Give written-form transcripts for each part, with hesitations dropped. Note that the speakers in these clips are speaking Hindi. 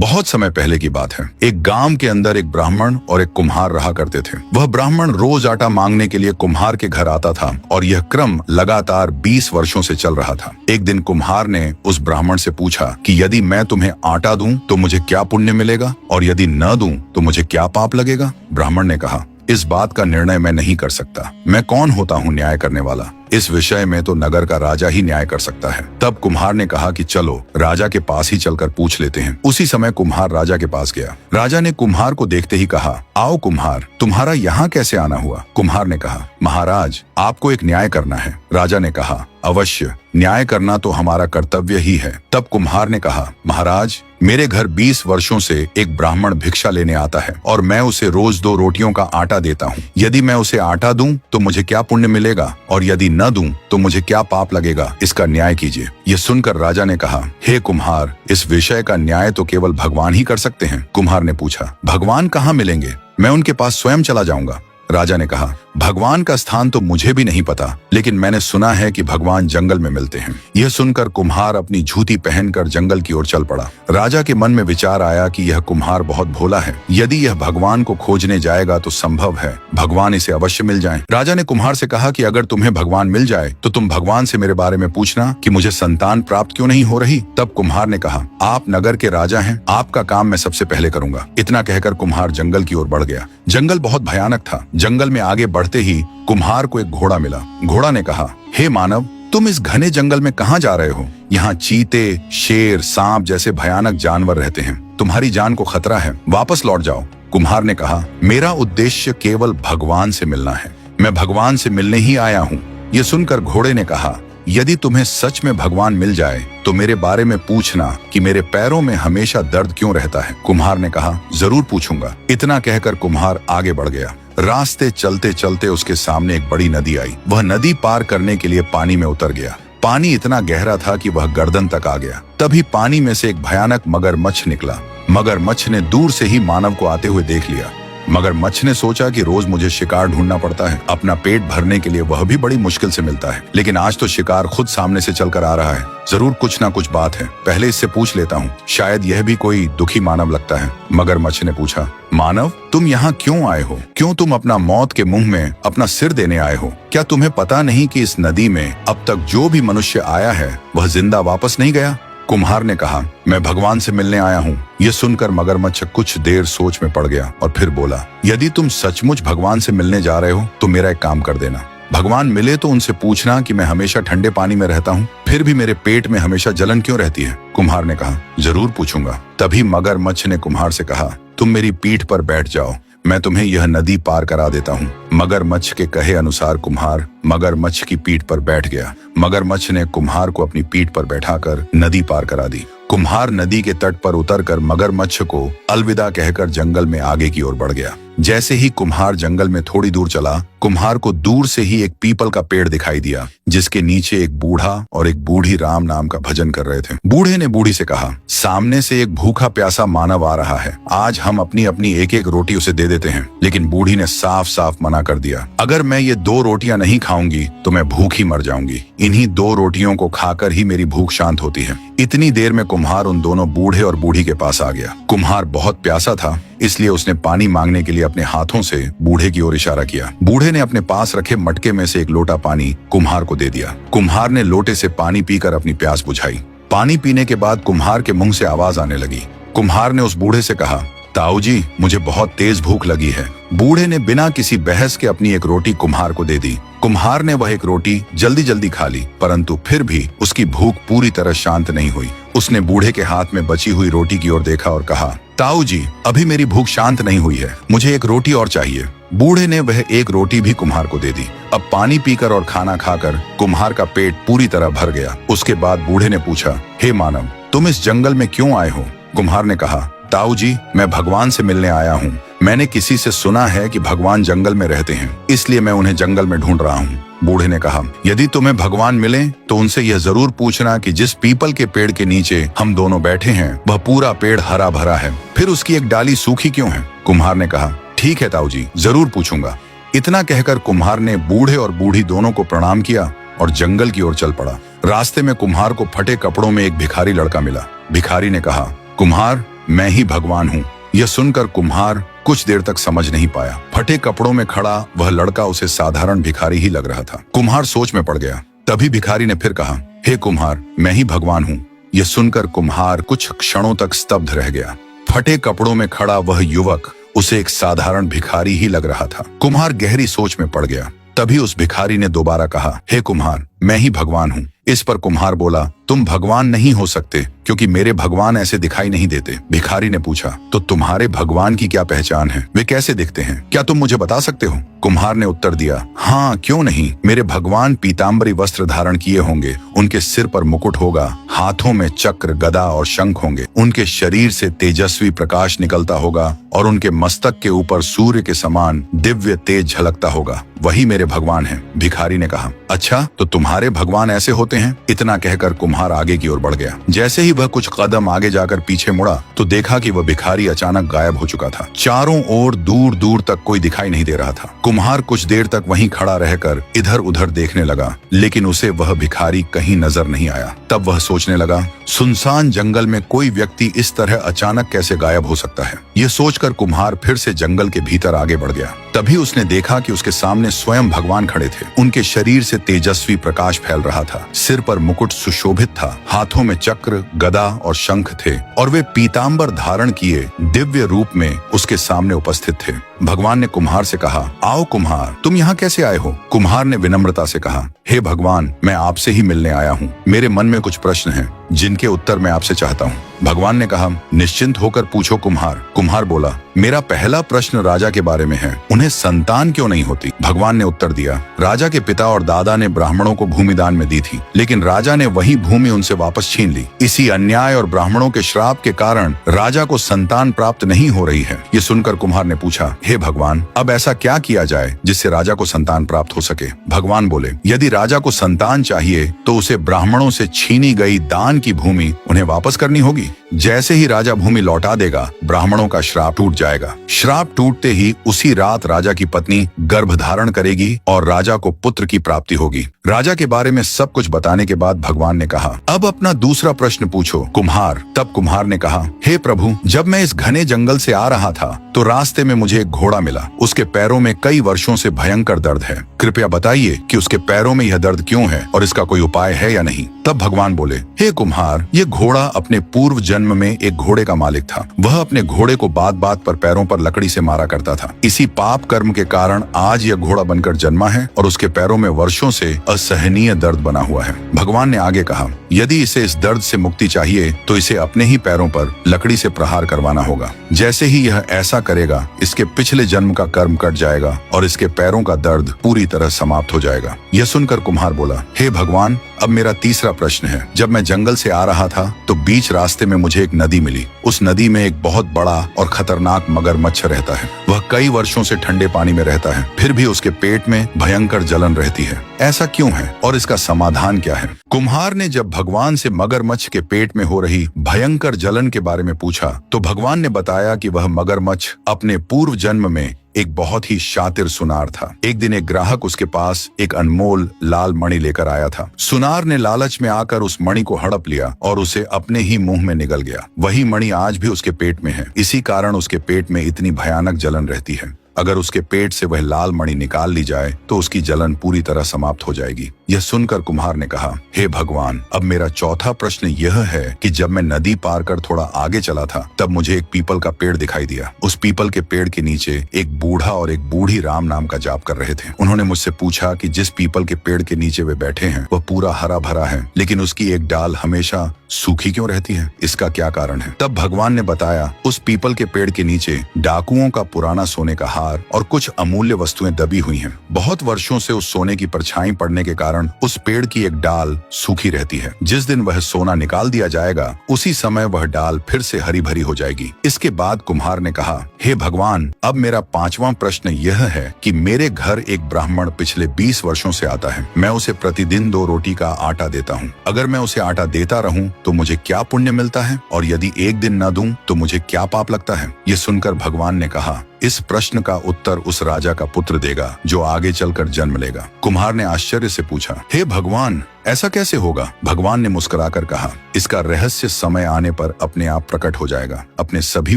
बहुत समय पहले की बात है। एक गांव के अंदर एक ब्राह्मण और एक कुम्हार रहा करते थे। वह ब्राह्मण रोज आटा मांगने के लिए कुम्हार के घर आता था और यह क्रम लगातार 20 वर्षों से चल रहा था। एक दिन कुम्हार ने उस ब्राह्मण से पूछा कि यदि मैं तुम्हें आटा दूं तो मुझे क्या पुण्य मिलेगा और यदि न दूं तो मुझे क्या पाप लगेगा। ब्राह्मण ने कहा, इस बात का निर्णय मैं नहीं कर सकता। मैं कौन होता हूँ न्याय करने वाला। इस विषय में तो नगर का राजा ही न्याय कर सकता है। तब कुम्हार ने कहा कि चलो राजा के पास ही चलकर पूछ लेते हैं। उसी समय कुम्हार राजा के पास गया। राजा ने कुम्हार को देखते ही कहा, आओ कुम्हार, तुम्हारा यहाँ कैसे आना हुआ। कुम्हार ने कहा, महाराज आपको एक न्याय करना है। राजा ने कहा, अवश्य, न्याय करना तो हमारा कर्तव्य ही है। तब कुम्हार ने कहा, महाराज मेरे घर 20 वर्षों से एक ब्राह्मण भिक्षा लेने आता है और मैं उसे रोज 2 रोटियों का आटा देता हूँ। यदि मैं उसे आटा दूं तो मुझे क्या पुण्य मिलेगा और यदि न दूं तो मुझे क्या पाप लगेगा, इसका न्याय कीजिए। यह सुनकर राजा ने कहा, हे कुम्हार, इस विषय का न्याय तो केवल भगवान ही कर सकते हैं। कुम्हार ने पूछा, भगवान कहाँ मिलेंगे, मैं उनके पास स्वयं चला जाऊंगा। राजा ने कहा, भगवान का स्थान तो मुझे भी नहीं पता, लेकिन मैंने सुना है कि भगवान जंगल में मिलते हैं। यह सुनकर कुम्हार अपनी जूती पहनकर जंगल की ओर चल पड़ा। राजा के मन में विचार आया कि यह कुम्हार बहुत भोला है। यदि यह भगवान को खोजने जाएगा तो संभव है भगवान इसे अवश्य मिल जाएं। राजा ने कुम्हार से कहा कि अगर तुम्हें भगवान मिल जाए तो तुम भगवान से मेरे बारे में पूछना कि मुझे संतान प्राप्त क्यों नहीं हो रही। तब कुम्हार ने कहा, आप नगर के राजा हैं, आपका काम मैं सबसे पहले करूंगा। इतना कहकर कुम्हार जंगल की ओर बढ़ गया। जंगल बहुत भयानक था। जंगल में आगे बढ़ते ही कुम्हार को एक घोड़ा मिला। घोड़ा ने कहा, हे मानव, तुम इस घने जंगल में कहाँ जा रहे हो। यहाँ चीते, शेर, सांप जैसे भयानक जानवर रहते हैं। तुम्हारी जान को खतरा है, वापस लौट जाओ। कुम्हार ने कहा, मेरा उद्देश्य केवल भगवान से मिलना है। मैं भगवान से मिलने ही आया हूँ। ये सुनकर घोड़े ने कहा, यदि तुम्हें सच में भगवान मिल जाए तो मेरे बारे में पूछना कि मेरे पैरों में हमेशा दर्द क्यों रहता है। कुम्हार ने कहा, जरूर पूछूंगा। इतना कहकर कुम्हार आगे बढ़ गया। रास्ते चलते चलते उसके सामने एक बड़ी नदी आई। वह नदी पार करने के लिए पानी में उतर गया। पानी इतना गहरा था कि वह गर्दन तक आ गया। तभी पानी में से एक भयानक मगरमच्छ निकला। मगरमच्छ ने दूर से ही मानव को आते हुए देख लिया। मगरमच्छ ने सोचा कि रोज मुझे शिकार ढूंढना पड़ता है, अपना पेट भरने के लिए वह भी बड़ी मुश्किल से मिलता है, लेकिन आज तो शिकार खुद सामने से चलकर आ रहा है। जरूर कुछ ना कुछ बात है, पहले इससे पूछ लेता हूँ, शायद यह भी कोई दुखी मानव लगता है। मगरमच्छ ने पूछा, मानव तुम यहाँ क्यों आए हो? क्यों तुम अपना मौत के मुंह में अपना सिर देने आए हो? क्या तुम्हें पता नहीं कि इस नदी में अब तक जो भी मनुष्य आया है वह जिंदा वापस नहीं गया? कुम्हार ने कहा, मैं भगवान से मिलने आया हूँ। यह सुनकर मगरमच्छ कुछ देर सोच में पड़ गया और फिर बोला, यदि तुम सचमुच भगवान से मिलने जा रहे हो तो मेरा एक काम कर देना। भगवान मिले तो उनसे पूछना कि मैं हमेशा ठंडे पानी में रहता हूँ, फिर भी मेरे पेट में हमेशा जलन क्यों रहती है। कुम्हार ने कहा, जरूर पूछूंगा। तभी मगरमच्छ ने कुम्हार से कहा, तुम मेरी पीठ पर बैठ जाओ, मैं तुम्हें यह नदी पार करा देता हूँ। मगरमच्छ के कहे अनुसार कुम्हार मगरमच्छ की पीठ पर बैठ गया। मगरमच्छ ने कुम्हार को अपनी पीठ पर बैठाकर नदी पार करा दी। कुम्हार नदी के तट पर उतरकर मगरमच्छ को अलविदा कहकर जंगल में आगे की ओर बढ़ गया। जैसे ही कुम्हार जंगल में थोड़ी दूर चला, कुम्हार को दूर से ही एक पीपल का पेड़ दिखाई दिया, जिसके नीचे एक बूढ़ा और एक बूढ़ी राम नाम का भजन कर रहे थे। बूढ़े ने बूढ़ी से कहा, सामने से एक भूखा प्यासा मानव आ रहा है, आज हम अपनी अपनी एक एक रोटी उसे दे देते हैं। लेकिन बूढ़ी ने साफ साफ मना कर दिया, अगर मैं ये 2 रोटियां नहीं खाऊंगी तो मैं भूखी मर जाऊंगी। इन्हीं 2 रोटियों को खाकर ही मेरी भूख शांत होती है। इतनी देर में कुम्हार उन दोनों बूढ़े और बूढ़ी के पास आ गया। कुम्हार बहुत प्यासा था, इसलिए उसने पानी मांगने के लिए अपने हाथों से बूढ़े की ओर इशारा किया। बूढ़े ने अपने पास रखे मटके में से एक लोटा पानी कुम्हार को दे दिया। कुम्हार ने लोटे से पानी पीकर अपनी प्यास बुझाई। पानी पीने के बाद कुम्हार के मुंह से आवाज आने लगी। कुम्हार ने उस बूढ़े से कहा, ताऊ जी, मुझे बहुत तेज भूख लगी है। बूढ़े ने बिना किसी बहस के अपनी एक रोटी कुम्हार को दे दी। कुम्हार ने वह एक रोटी जल्दी जल्दी खा ली, परंतु फिर भी उसकी भूख पूरी तरह शांत नहीं हुई। उसने बूढ़े के हाथ में बची हुई रोटी की ओर देखा और कहा, ताऊ जी, अभी मेरी भूख शांत नहीं हुई है, मुझे एक रोटी और चाहिए। बूढ़े ने वह एक रोटी भी कुम्हार को दे दी। अब पानी पीकर और खाना खाकर कुम्हार का पेट पूरी तरह भर गया। उसके बाद बूढ़े ने पूछा, हे मानव, तुम इस जंगल में क्यों आए हो? कुम्हार ने कहा, ताऊ जी, मैं भगवान से मिलने आया हूँ। मैंने किसी से सुना है कि भगवान जंगल में रहते हैं, इसलिए मैं उन्हें जंगल में ढूंढ रहा हूँ। बूढ़े ने कहा, यदि तुम्हें भगवान मिले तो उनसे यह जरूर पूछना कि जिस पीपल के पेड़ के नीचे हम दोनों बैठे हैं वह पूरा पेड़ हरा भरा है, फिर उसकी एक डाली सूखी क्यों है? कुम्हार ने कहा, ठीक है ताऊ जी, जरूर पूछूंगा। इतना कहकर कुम्हार ने बूढ़े और बूढ़ी दोनों को प्रणाम किया और जंगल की ओर चल पड़ा। रास्ते में कुम्हार को फटे कपड़ों में एक भिखारी लड़का मिला। भिखारी ने कहा, कुम्हार, मैं ही भगवान हूँ। यह सुनकर कुम्हार कुछ देर तक समझ नहीं पाया। फटे कपड़ों में खड़ा वह लड़का उसे साधारण भिखारी ही लग रहा था। कुम्हार सोच में पड़ गया। तभी भिखारी ने फिर कहा, हे कुम्हार, मैं ही भगवान हूँ। यह सुनकर कुम्हार कुछ क्षणों तक स्तब्ध रह गया। फटे कपड़ों में खड़ा वह युवक उसे एक साधारण भिखारी ही लग रहा था। कुम्हार गहरी सोच में पड़ गया। तभी उस भिखारी ने दोबारा कहा, हे कुम्हार, मैं ही भगवान हूँ। इस पर कुम्हार बोला, तुम भगवान नहीं हो सकते, क्योंकि मेरे भगवान ऐसे दिखाई नहीं देते। भिखारी ने पूछा, तो तुम्हारे भगवान की क्या पहचान है? वे कैसे दिखते हैं? क्या तुम मुझे बता सकते हो? कुम्हार ने उत्तर दिया, हाँ, क्यों नहीं। मेरे भगवान पीताम्बरी वस्त्र धारण किए होंगे, उनके सिर पर मुकुट होगा, हाथों में चक्र, गदा और शंख होंगे, उनके शरीर से तेजस्वी प्रकाश निकलता होगा और उनके मस्तक के ऊपर सूर्य के समान दिव्य तेज झलकता होगा। वही मेरे भगवान हैं। भिखारी ने कहा, अच्छा, तो तुम्हारे भगवान ऐसे होते हैं? इतना कहकर कुम्हार आगे की ओर बढ़ गया। जैसे ही वह कुछ कदम आगे जाकर पीछे मुड़ा तो देखा कि वह भिखारी अचानक गायब हो चुका था। चारों ओर दूर दूर तक कोई दिखाई नहीं दे रहा था। कुम्हार कुछ देर तक वहीं खड़ा रहकर इधर उधर देखने लगा, लेकिन उसे वह भिखारी कहीं नजर नहीं आया। तब वह सोचने लगा, सुनसान जंगल में कोई व्यक्ति इस तरह अचानक कैसे गायब हो सकता है? यह सोचकर कुम्हार फिर से जंगल के भीतर आगे बढ़ गया। तभी उसने देखा कि उसके सामने स्वयं भगवान खड़े थे। उनके शरीर से तेजस्वी प्रकाश फैल रहा था, सिर पर मुकुट सुशोभित था, हाथों में चक्र, गदा और शंख थे और वे पीताम्बर धारण किए दिव्य रूप में उसके सामने उपस्थित थे। भगवान ने कुम्हार से कहा, आओ कुम्हार, तुम यहाँ कैसे आए हो? कुम्हार ने विनम्रता से कहा, हे भगवान, मैं आपसे ही मिलने आया हूँ। मेरे मन में कुछ प्रश्न हैं जिनके उत्तर मैं आपसे चाहता हूँ। भगवान ने कहा, निश्चिंत होकर पूछो कुम्हार। कुम्हार बोला, मेरा पहला प्रश्न राजा के बारे में है, उन्हें संतान क्यों नहीं होती? भगवान ने उत्तर दिया, राजा के पिता और दादा ने ब्राह्मणों को भूमि दान में दी थी, लेकिन राजा ने वही भूमि उनसे वापस छीन ली। इसी अन्याय और ब्राह्मणों के श्राप के कारण राजा को संतान प्राप्त नहीं हो रही है। ये सुनकर कुम्हार ने पूछा, हे भगवान, अब ऐसा क्या किया जाए जिससे राजा को संतान प्राप्त हो सके? भगवान बोले, यदि राजा को संतान चाहिए तो उसे ब्राह्मणों से छीनी गई दान की भूमि उन्हें वापस करनी होगी। जैसे ही राजा भूमि लौटा देगा, ब्राह्मणों का श्राप टूट जाएगा। श्राप टूटते ही उसी रात राजा की पत्नी गर्भ धारण करेगी और राजा को पुत्र की प्राप्ति होगी। राजा के बारे में सब कुछ बताने के बाद भगवान ने कहा, अब अपना दूसरा प्रश्न पूछो कुम्हार। तब कुम्हार ने कहा, हे प्रभु, जब मैं इस घने जंगल से आ रहा था तो रास्ते में मुझे एक घोड़ा मिला। उसके पैरों में कई वर्षों से भयंकर दर्द है। कृपया बताइए कि उसके पैरों में यह दर्द क्यों है और इसका कोई उपाय है या नहीं? तब भगवान बोले, हे कुम्हार, ये घोड़ा अपने पूर्व जन्म में एक घोड़े का मालिक था। वह अपने घोड़े को बात बात पर पैरों पर लकड़ी से मारा करता था। इसी पाप कर्म के कारण आज यह घोड़ा बनकर जन्मा है और उसके पैरों में वर्षों से असहनीय दर्द बना हुआ है। भगवान ने आगे कहा, यदि इसे इस दर्द से मुक्ति चाहिए तो इसे अपने ही पैरों पर लकड़ी से प्रहार करवाना होगा। जैसे ही यह ऐसा करेगा, इसके पिछले जन्म का कर्म कट जाएगा और इसके पैरों का दर्द पूरी तरह समाप्त हो जाएगा। यह सुनकर कुम्हार बोला, हे भगवान, अब मेरा तीसरा प्रश्न है। जब मैं जंगल से आ रहा था तो बीच रास्ते में मुझे एक नदी मिली। उस नदी में एक बहुत बड़ा और खतरनाक मगरमच्छ रहता है। वह कई वर्षों से ठंडे पानी में रहता है, फिर भी उसके पेट में भयंकर जलन रहती है। ऐसा क्यों है और इसका समाधान क्या है? कुम्हार ने जब भगवान से मगरमच्छ के पेट में हो रही भयंकर जलन के बारे में पूछा तो भगवान ने बताया कि वह मगरमच्छ अपने पूर्व जन्म में एक बहुत ही शातिर सुनार था। एक दिन एक ग्राहक उसके पास एक अनमोल लाल मणि लेकर आया था। सुनार ने लालच में आकर उस मणि को हड़प लिया और उसे अपने ही मुंह में निगल गया। वही मणि आज भी उसके पेट में है। इसी कारण उसके पेट में इतनी भयानक जलन रहती है। अगर उसके पेट से वह लाल मणि निकाल ली जाए तो उसकी जलन पूरी तरह समाप्त हो जाएगी। यह सुनकर कुम्हार ने कहा, हे भगवान, अब मेरा चौथा प्रश्न यह है कि जब मैं नदी पार कर थोड़ा आगे चला था तब मुझे एक पीपल का पेड़ दिखाई दिया। उस पीपल के पेड़ के नीचे एक बूढ़ा और एक बूढ़ी राम नाम का जाप कर रहे थे। उन्होंने मुझसे पूछा कि जिस पीपल के पेड़ के नीचे वे बैठे हैं वह पूरा हरा भरा है, लेकिन उसकी एक डाल हमेशा सूखी क्यों रहती है? इसका क्या कारण है? तब भगवान ने बताया, उस पीपल के पेड़ के नीचे डाकुओं का पुराना सोने का हार और कुछ अमूल्य वस्तुएं दबी हुई हैं। बहुत वर्षों से उस सोने की परछाई पड़ने के कारण उस पेड़ की एक डाल सूखी रहती है। जिस दिन वह सोना निकाल दिया जाएगा उसी समय वह डाल फिर से हरी भरी हो जाएगी। इसके बाद कुम्हार ने कहा, हे भगवान, अब मेरा पांचवा प्रश्न यह है कि मेरे घर एक ब्राह्मण पिछले 20 वर्षों से आता है। मैं उसे प्रतिदिन 2 रोटी का आटा देता हूँ। अगर मैं उसे आटा देता रहूं तो मुझे क्या पुण्य मिलता है और यदि एक दिन न दूं तो मुझे क्या पाप लगता है? ये सुनकर भगवान ने कहा, इस प्रश्न का उत्तर उस राजा का पुत्र देगा जो आगे चलकर जन्म लेगा। कुम्हार ने आश्चर्य से पूछा, हे भगवान, ऐसा कैसे होगा? भगवान ने मुस्कुराकर कहा, इसका रहस्य समय आने पर अपने आप प्रकट हो जाएगा। अपने सभी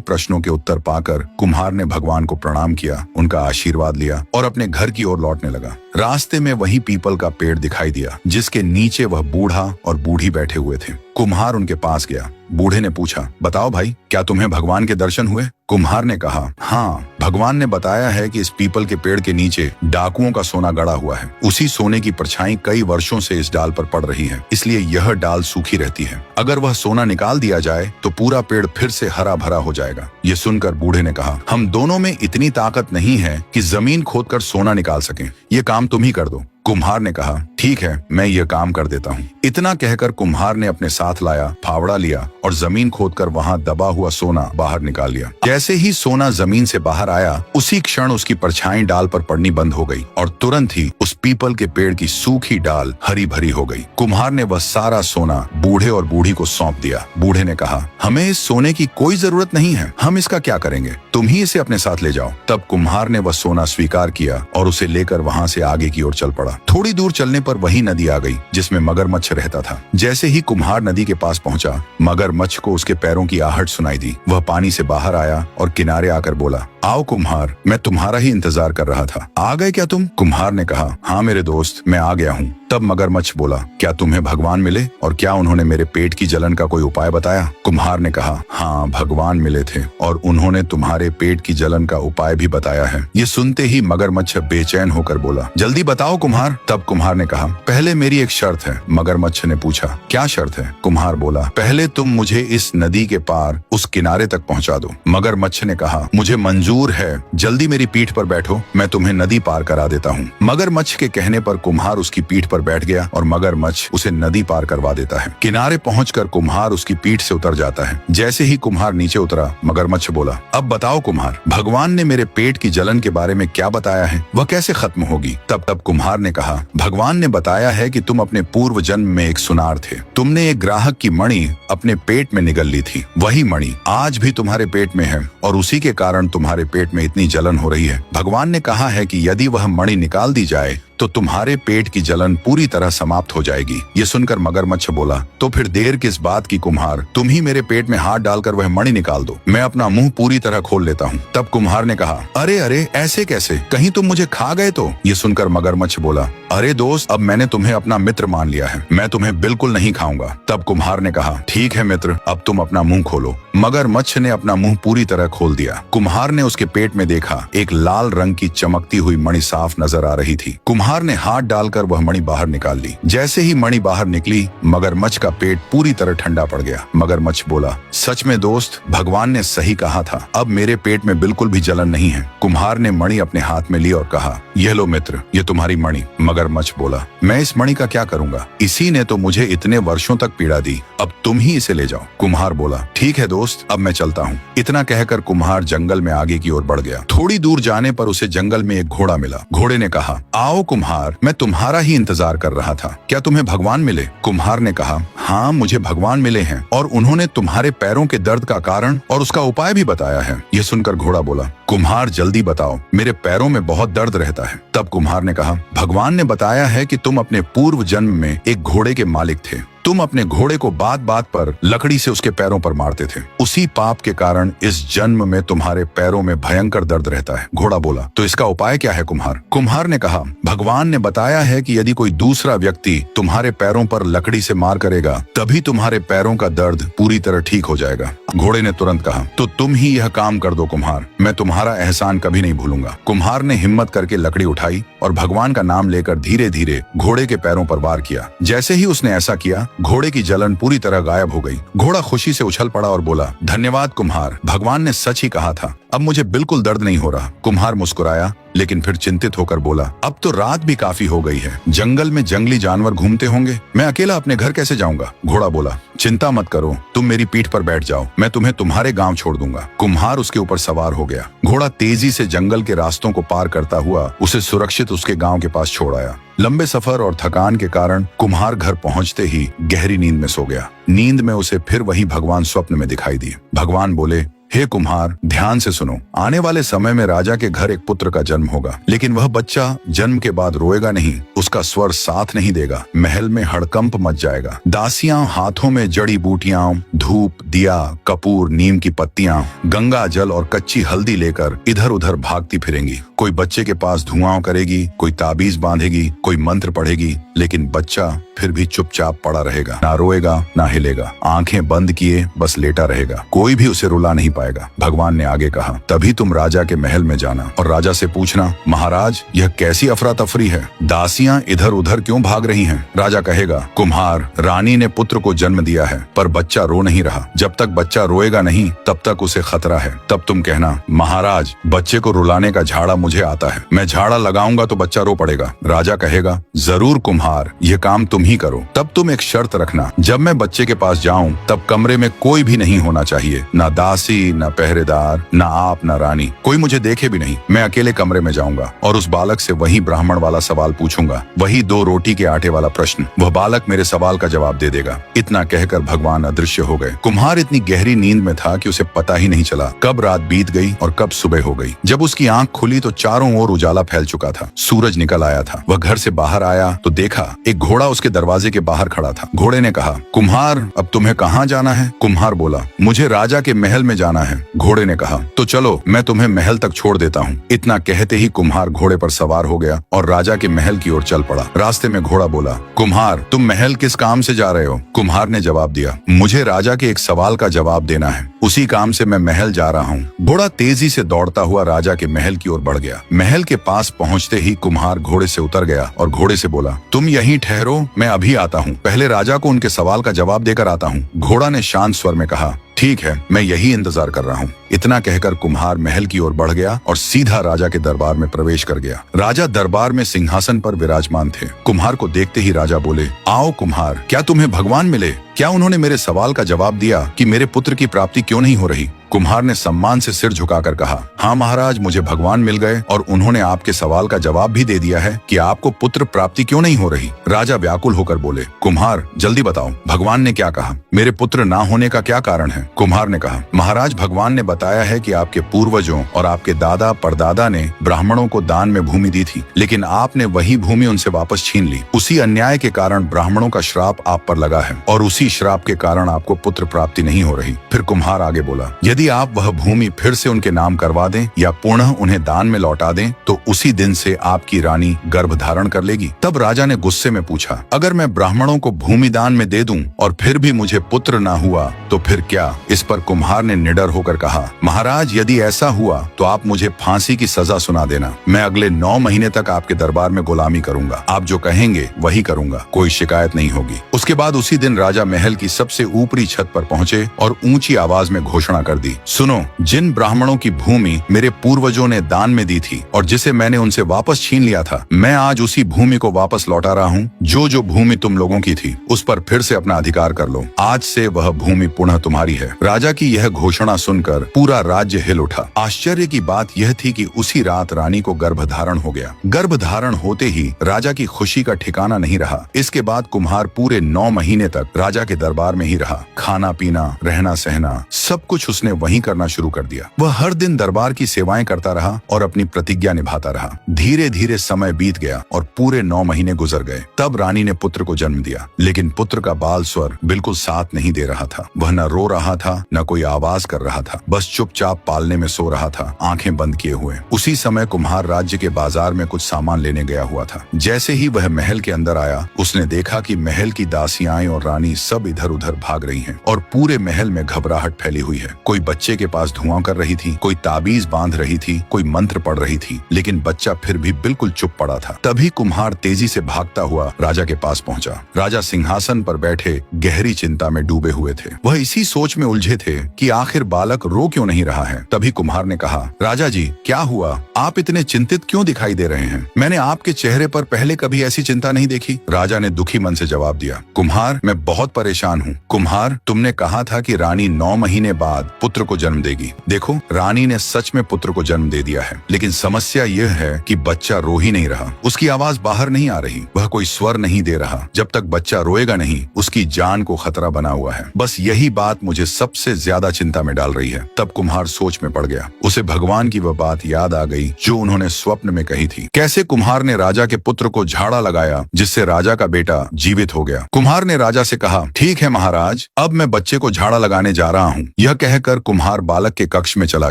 प्रश्नों के उत्तर पाकर कुम्हार ने भगवान को प्रणाम किया, उनका आशीर्वाद लिया और अपने घर की ओर लौटने लगा। रास्ते में वही पीपल का पेड़ दिखाई दिया जिसके नीचे वह बूढ़ा और बूढ़ी बैठे हुए थे। कुम्हार उनके पास गया। बूढ़े ने पूछा, बताओ भाई, क्या तुम्हें भगवान के दर्शन हुए? कुम्हार ने कहा, हाँ, भगवान ने बताया है कि इस पीपल के पेड़ के नीचे डाकुओं का सोना गड़ा हुआ है। उसी सोने की परछाई कई वर्षों से इस डाल पर पड़ रही है, इसलिए यह डाल सूखी रहती है। अगर वह सोना निकाल दिया जाए तो पूरा पेड़ फिर से हरा भरा हो जाएगा। ये सुनकर बूढ़े ने कहा, हम दोनों में इतनी ताकत नहीं है कि जमीन खोदकर सोना निकाल सकें। ये काम तुम ही कर दो। कुम्हार ने कहा, ठीक है, मैं ये काम कर देता हूँ। इतना कहकर कुम्हार ने अपने साथ लाया, फावड़ा लिया और जमीन खोदकर वहाँ दबा हुआ सोना बाहर निकाल लिया। जैसे ही सोना जमीन से बाहर आया, उसी क्षण उसकी परछाई डाल पर पड़नी बंद हो गई और तुरंत ही उस पीपल के पेड़ की सूखी डाल हरी भरी हो गई। कुम्हार ने वह सारा सोना बूढ़े और बूढ़ी को सौंप दिया। बूढ़े ने कहा, हमें इस सोने की कोई जरूरत नहीं है, हम इसका क्या करेंगे? तुम ही इसे अपने साथ ले जाओ। तब कुम्हार ने वह सोना स्वीकार किया और उसे लेकर वहाँ से आगे की ओर चल पड़ा। थोड़ी दूर चलने पर वही नदी आ गई जिसमें मगरमच्छ रहता था। जैसे ही कुम्हार नदी के पास पहुंचा, मगरमच्छ को उसके पैरों की आहट सुनाई दी। वह पानी से बाहर आया और किनारे आकर बोला, आओ कुम्हार, मैं तुम्हारा ही इंतजार कर रहा था। आ गए क्या तुम? कुम्हार ने कहा, हाँ मेरे दोस्त, मैं आ गया हूँ। तब मगरमच्छ बोला, क्या तुम्हें भगवान मिले और क्या उन्होंने मेरे पेट की जलन का कोई उपाय बताया? कुम्हार ने कहा, हाँ, भगवान मिले थे और उन्होंने तुम्हारे पेट की जलन का उपाय भी बताया है। ये सुनते ही मगरमच्छ बेचैन होकर बोला, जल्दी बताओ कुम्हार। तब कुम्हार ने कहा, पहले मेरी एक शर्त है। मगरमच्छ ने पूछा, क्या शर्त है? कुम्हार बोला, पहले तुम मुझे इस नदी के पार उस किनारे तक पहुँचा दो। मगरमच्छ ने कहा, मुझे मंजूर है, जल्दी मेरी पीठ पर बैठो, मैं तुम्हें नदी पार करा देता हूँ। मगरमच्छ के कहने पर कुम्हार उसकी पीठ पर बैठ गया और मगरमच्छ उसे नदी पार करवा देता है। किनारे पहुंचकर कुम्हार उसकी पीठ से उतर जाता है। जैसे ही कुम्हार नीचे उतरा, मगरमच्छ बोला, अब बताओ कुम्हार, भगवान ने मेरे पेट की जलन के बारे में क्या बताया है? वह कैसे खत्म होगी? तब कुम्हार ने कहा, भगवान ने बताया है कि तुम अपने पूर्व जन्म में एक सुनार थे। तुमने एक ग्राहक की मणि अपने पेट में निगल ली थी। वही मणि आज भी तुम्हारे पेट में है और उसी के कारण तुम्हारे पेट में इतनी जलन हो रही है। भगवान ने कहा है कि यदि वह मणि निकाल दी जाए तो तुम्हारे पेट की जलन पूरी तरह समाप्त हो जाएगी। ये सुनकर मगरमच्छ बोला, तो फिर देर किस बात की कुम्हार, तुम ही मेरे पेट में हाथ डालकर वह मणि निकाल दो, मैं अपना मुंह पूरी तरह खोल लेता हूँ। तब कुम्हार ने कहा, अरे अरे, ऐसे कैसे? कहीं तुम मुझे खा गए तो? ये सुनकर मगरमच्छ बोला, अरे दोस्त, अब मैंने तुम्हें अपना मित्र मान लिया है, मैं तुम्हें बिल्कुल नहीं खाऊंगा। तब कुम्हार ने कहा, ठीक है मित्र, अब तुम अपना मुंह खोलो। मगरमच्छ ने अपना मुंह पूरी तरह खोल दिया। कुम्हार ने उसके पेट में देखा, एक लाल रंग की चमकती हुई मणि साफ नजर आ रही थी। कुम्हार ने हाथ डालकर वह मणि बाहर निकाल ली। जैसे ही मणि बाहर निकली, मगरमच्छ का पेट पूरी तरह ठंडा पड़ गया। मगरमच्छ बोला, सच में दोस्त, भगवान ने सही कहा था, अब मेरे पेट में बिल्कुल भी जलन नहीं है। कुम्हार ने मणि अपने हाथ में ली और कहा, यह लो मित्र, ये तुम्हारी मणि। मगरमच्छ बोला, मैं इस मणि का क्या करूंगा? इसी ने तो मुझे इतने वर्षों तक पीड़ा दी, अब तुम ही इसे ले जाओ। कुम्हार बोला, ठीक है दोस्त, अब मैं चलता हूँ। इतना कहकर कुम्हार जंगल में आगे की ओर बढ़ गया। थोड़ी दूर जाने पर उसे जंगल में एक घोड़ा मिला। घोड़े ने कहा, आओ कुम्हार, मैं तुम्हारा ही इंतजार कर रहा था, क्या तुम्हें भगवान मिले? कुम्हार ने कहा, हाँ, मुझे भगवान मिले हैं और उन्होंने तुम्हारे पैरों के दर्द का कारण और उसका उपाय भी बताया है। यह सुनकर घोड़ा बोला, कुम्हार जल्दी बताओ, मेरे पैरों में बहुत दर्द रहता है। तब कुम्हार ने कहा, भगवान ने बताया है कि तुम अपने पूर्व जन्म में एक घोड़े के मालिक थे। तुम अपने घोड़े को बात बात पर लकड़ी से उसके पैरों पर मारते थे। उसी पाप के कारण इस जन्म में तुम्हारे पैरों में भयंकर दर्द रहता है। घोड़ा बोला, तो इसका उपाय क्या है कुम्हार? कुम्हार ने कहा, भगवान ने बताया है कि यदि कोई दूसरा व्यक्ति तुम्हारे पैरों पर लकड़ी से मार करेगा, तभी तुम्हारे पैरों का दर्द पूरी तरह ठीक हो जाएगा। घोड़े ने तुरंत कहा, तो तुम ही यह काम कर दो कुम्हार, मैं तुम्हारा एहसान कभी नहीं भूलूंगा। कुम्हार ने हिम्मत करके लकड़ी उठाई और भगवान का नाम लेकर धीरे धीरे घोड़े के पैरों पर वार किया। जैसे ही उसने ऐसा किया, घोड़े की जलन पूरी तरह गायब हो गई। घोड़ा खुशी से उछल पड़ा और बोला, धन्यवाद कुम्हार, भगवान ने सच ही कहा था, अब मुझे बिल्कुल दर्द नहीं हो रहा। कुम्हार मुस्कुराया, लेकिन फिर चिंतित होकर बोला, अब तो रात भी काफी हो गई है, जंगल में जंगली जानवर घूमते होंगे, मैं अकेला अपने घर कैसे जाऊंगा? घोड़ा बोला, चिंता मत करो, तुम मेरी पीठ पर बैठ जाओ, मैं तुम्हें तुम्हारे गांव छोड़ दूंगा। कुम्हार उसके ऊपर सवार हो गया। घोड़ा तेजी से जंगल के रास्तों को पार करता हुआ उसे सुरक्षित उसके गांव के पास छोड़ आया। लंबे सफर और थकान के कारण कुम्हार घर पहुंचते ही गहरी नींद में सो गया। नींद में उसे फिर वही भगवान स्वप्न में दिखाई दिए। भगवान बोले, हे कुम्हार, ध्यान से सुनो। आने वाले समय में राजा के घर एक पुत्र का जन्म होगा, लेकिन वह बच्चा जन्म के बाद रोएगा नहीं, उसका स्वर साथ नहीं देगा। महल में हड़कंप मच जाएगा। दासियां हाथों में जड़ी बूटियां, धूप, दिया, कपूर, नीम की पत्तियां, गंगा जल और कच्ची हल्दी लेकर इधर उधर भागती फिरेंगी। कोई बच्चे के पास धुआं करेगी, कोई ताबीज बांधेगी, कोई मंत्र पढ़ेगी, लेकिन बच्चा फिर भी चुपचाप पड़ा रहेगा, ना रोएगा ना हिलेगा, आंखें बंद किए बस लेटा रहेगा। कोई भी उसे रुला नहीं पाएगा। भगवान ने आगे कहा, तभी तुम राजा के महल में जाना और राजा से पूछना, महाराज यह कैसी अफरा तफरी है? दासियां इधर उधर क्यों भाग रही हैं? राजा कहेगा, कुम्हार, रानी ने पुत्र को जन्म दिया है, पर बच्चा रो नहीं रहा। जब तक बच्चा रोएगा नहीं तब तक उसे खतरा है। तब तुम कहना, महाराज बच्चे को रुलाने का झाड़ा मुझे आता है, मैं झाड़ा लगाऊंगा तो बच्चा रो पड़ेगा। राजा कहेगा, जरूर कुम्हार, यह काम तुम ही करो। तब तुम एक शर्त रखना, जब मैं बच्चे के पास जाऊं तब कमरे में कोई भी नहीं होना चाहिए, ना दासी, ना पहरेदार, ना आप, ना रानी, कोई मुझे देखे भी नहीं। मैं अकेले कमरे में जाऊंगा और उस बालक से वही ब्राह्मण वाला सवाल पूछूंगा, वही 2 रोटी के आटे वाला प्रश्न। वह बालक मेरे सवाल का जवाब दे देगा। इतना कहकर भगवान अदृश्य हो गए। कुम्हार इतनी गहरी नींद में था कि उसे पता ही नहीं चला कब रात बीत गई और कब सुबह हो गई। जब उसकी आंख खुली तो चारों ओर उजाला फैल चुका था, सूरज निकल आया था। वह घर से बाहर आया तो देखा एक घोड़ा उसके दरवाजे के बाहर खड़ा था। घोड़े ने कहा, कुम्हार, अब तुम्हें कहाँ जाना है? कुम्हार बोला, मुझे राजा के महल में जाना है। घोड़े ने कहा, तो चलो मैं तुम्हें महल तक छोड़ देता हूँ। इतना कहते ही कुम्हार घोड़े पर सवार हो गया और राजा के महल की ओर चल पड़ा। रास्ते में घोड़ा बोला, कुम्हार, तुम महल किस काम से जा रहे हो? कुम्हार ने जवाब दिया, मुझे राजा के एक सवाल का जवाब देना है, उसी काम से मैं महल जा रहा हूँ। घोड़ा तेजी से दौड़ता हुआ राजा के महल की ओर बढ़ गया। महल के पास पहुँचते ही कुम्हार घोड़े से उतर गया और घोड़े से बोला, तुम यहीं ठहरो, मैं अभी आता हूँ, पहले राजा को उनके सवाल का जवाब देकर आता हूँ। घोड़ा ने शांत स्वर में कहा, ठीक है, मैं यही इंतजार कर रहा हूँ। इतना कहकर कुम्हार महल की ओर बढ़ गया और सीधा राजा के दरबार में प्रवेश कर गया। राजा दरबार में सिंहासन पर विराजमान थे। कुम्हार को देखते ही राजा बोले, आओ कुम्हार, क्या तुम्हें भगवान मिले? क्या उन्होंने मेरे सवाल का जवाब दिया कि मेरे पुत्र की प्राप्ति क्यों नहीं हो रही? कुम्हार ने सम्मान से सिर झुकाकर कहा, हाँ महाराज, मुझे भगवान मिल गए और उन्होंने आपके सवाल का जवाब भी दे दिया है कि आपको पुत्र प्राप्ति क्यों नहीं हो रही। राजा व्याकुल होकर बोले, कुम्हार, जल्दी बताओ, भगवान ने क्या कहा? मेरे पुत्र ना होने का क्या कारण है? कुम्हार ने कहा, महाराज, भगवान ने बताया है कि आपके पूर्वजों और आपके दादा परदादा ने ब्राह्मणों को दान में भूमि दी थी, लेकिन आपने वही भूमि उनसे वापस छीन ली। उसी अन्याय के कारण ब्राह्मणों का श्राप आप पर लगा है और उसी श्राप के कारण आपको पुत्र प्राप्ति नहीं हो रही। फिर कुम्हार आगे बोला, यदि आप वह भूमि फिर से उनके नाम करवा दें या पुनः उन्हें दान में लौटा दें तो उसी दिन से आपकी रानी गर्भ धारण कर लेगी। तब राजा ने गुस्से में पूछा, अगर मैं ब्राह्मणों को भूमि दान में दे दूं और फिर भी मुझे पुत्र ना हुआ तो फिर क्या? इस पर कुम्हार ने निडर होकर कहा, महाराज, यदि ऐसा हुआ तो आप मुझे फांसी की सजा सुना देना। मैं अगले 9 महीने तक आपके दरबार में गुलामी करूंगा, आप जो कहेंगे वही करूंगा, कोई शिकायत नहीं होगी। उसके बाद उसी दिन राजा महल की सबसे ऊपरी छत पर पहुंचे और ऊंची आवाज में घोषणा कर दी, सुनो, जिन ब्राह्मणों की भूमि मेरे पूर्वजों ने दान में दी थी और जिसे मैंने उनसे वापस छीन लिया था, मैं आज उसी भूमि को वापस लौटा रहा हूँ। जो भूमि तुम लोगों की थी उस पर फिर से अपना अधिकार कर लो। आज से वह भूमि पुनः तुम्हारी है। राजा की यह घोषणा सुनकर पूरा राज्य हिल उठा। आश्चर्य की बात यह थी कि उसी रात रानी को गर्भधारण हो गया। गर्भधारण होते ही राजा की खुशी का ठिकाना नहीं रहा। इसके बाद कुम्हार पूरे 9 महीने तक राजा के दरबार में ही रहा। खाना पीना, रहना सहना, सब कुछ उसने वहीं करना शुरू कर दिया। वह हर दिन दरबार की सेवाएं करता रहा और अपनी प्रतिज्ञा निभाता रहा। धीरे धीरे समय बीत गया और पूरे 9 महीने गुजर गए। तब रानी ने पुत्र को जन्म दिया, लेकिन पुत्र का बाल स्वर बिल्कुल साथ नहीं दे रहा था। वह न रो रहा था, न कोई आवाज कर रहा था, बस चुपचाप पालने में सो रहा था, आंखें बंद किए हुए। उसी समय कुम्हार राज्य के बाजार में कुछ सामान लेने गया हुआ था। जैसे ही वह महल के अंदर आया, उसने देखा कि महल की दासियाएं और रानी सब इधर उधर भाग रही हैं और पूरे महल में घबराहट फैली हुई है। कोई बच्चे के पास धुआं कर रही थी, कोई ताबीज बांध रही थी, कोई मंत्र पढ़ रही थी, लेकिन बच्चा फिर भी बिल्कुल चुप पड़ा था। तभी कुम्हार तेजी से भागता हुआ राजा के पास पहुंचा। राजा सिंहासन पर बैठे गहरी चिंता में डूबे हुए थे। वह इसी सोच में उलझे थे कि आखिर बालक रो क्यों नहीं रहा है। तभी कुम्हार ने कहा, राजा जी, क्या हुआ? आप इतने चिंतित क्यों दिखाई दे रहे हैं? मैंने आपके चेहरे पर पहले कभी ऐसी चिंता नहीं देखी। राजा ने दुखी मन से जवाब दिया, कुम्हार, मैं बहुत परेशान हूँ। कुम्हार, तुमने कहा था कि रानी 9 महीने बाद पुत्र को जन्म देगी। देखो, रानी ने सच में पुत्र को जन्म दे दिया है, लेकिन समस्या यह है कि बच्चा रो ही नहीं रहा। उसकी आवाज बाहर नहीं आ रही, वह कोई स्वर नहीं दे रहा। जब तक बच्चा रोएगा नहीं, उसकी जान को खतरा बना हुआ है। बस यही बात मुझे सबसे ज्यादा चिंता में डाल रही है। तब कुम्हार सोच में पड़ गया। उसे भगवान की वह बात याद आ गई जो उन्होंने स्वप्न में कही थी। कैसे कुम्हार ने राजा के पुत्र को झाड़ा लगाया जिससे राजा का बेटा जीवित हो गया। कुम्हार ने राजा से कहा, ठीक है महाराज, अब मैं बच्चे को झाड़ा लगाने जा रहा हूँ। यह कहकर कुम्हार बालक के कक्ष में चला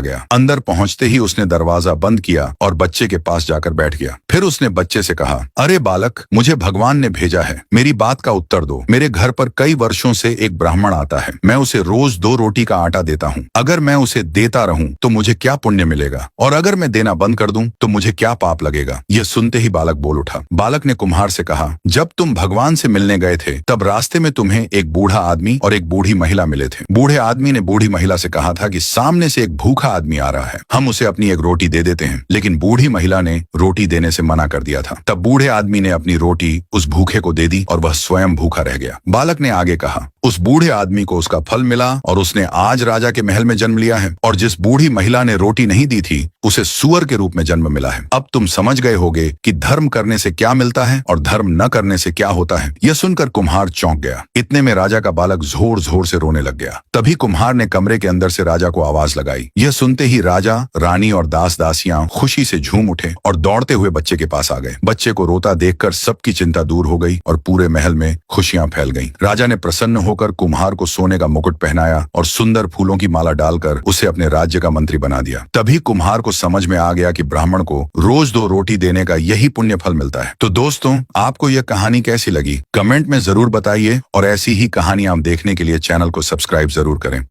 गया। अंदर पहुंचते ही उसने दरवाजा बंद किया और बच्चे के पास जाकर बैठ गया। फिर उसने बच्चे से कहा, अरे बालक, मुझे भगवान ने भेजा है, मेरी बात का उत्तर दो। मेरे घर पर कई वर्षों से एक ब्राह्मण आता है। मैं उसे रोज 2 रोटी का आटा देता हूँ। अगर मैं उसे देता रहूं तो मुझे क्या पुण्य मिलेगा, और अगर मैं देना बंद कर दूं तो मुझे क्या पाप लगेगा। यह सुनते ही बालक बोल उठा। बालक ने कुम्हार से कहा, जब तुम भगवान से मिलने गए थे तब रास्ते में तुम्हें एक बूढ़ा आदमी और एक बूढ़ी महिला मिले थे। बूढ़े आदमी ने बूढ़ी महिला से कहा था कि सामने से एक भूखा आदमी आ रहा है, हम उसे अपनी एक रोटी दे देते हैं। लेकिन बूढ़ी महिला ने रोटी देने से मना कर दिया था। तब बूढ़े आदमी ने अपनी रोटी उस भूखे को दे दी और वह स्वयं भूखा रह गया। बालक ने आगे कहा, उस बूढ़े आदमी को उसका फल मिला और उसने आज राजा के महल में जन्म लिया है, और जिस बूढ़ी महिला ने रोटी नहीं दी थी उसे सुअर के रूप में जन्म मिला है। अब तुम समझ गए होगे कि धर्म करने से क्या मिलता है और धर्म न करने से क्या होता है। यह सुनकर कुम्हार चौंक गया। इतने में राजा का बालक जोर जोर से रोने लग गया। तभी कुम्हार ने कमरे के अंदर से राजा को आवाज लगाई। यह सुनते ही राजा, रानी और दास दासियां खुशी से झूम उठे और दौड़ते हुए बच्चे के पास आ गए। बच्चे को रोता देखकर सबकी चिंता दूर हो गई और पूरे महल में खुशियां फैल गईं। राजा ने प्रसन्न होकर कुम्हार को सोने का मुकुट पहनाया और सुंदर फूलों की माला डालकर उसे अपने राज्य का मंत्री बना दिया। तभी कुम्हार को समझ में आ गया कि ब्राह्मण को रोज 2 रोटी देने का यही पुण्य फल मिलता है। तो दोस्तों, आपको यह कहानी कैसी लगी कमेंट में जरूर बताइए, और ऐसी ही कहानियां देखने के लिए चैनल को सब्सक्राइब जरूर करें।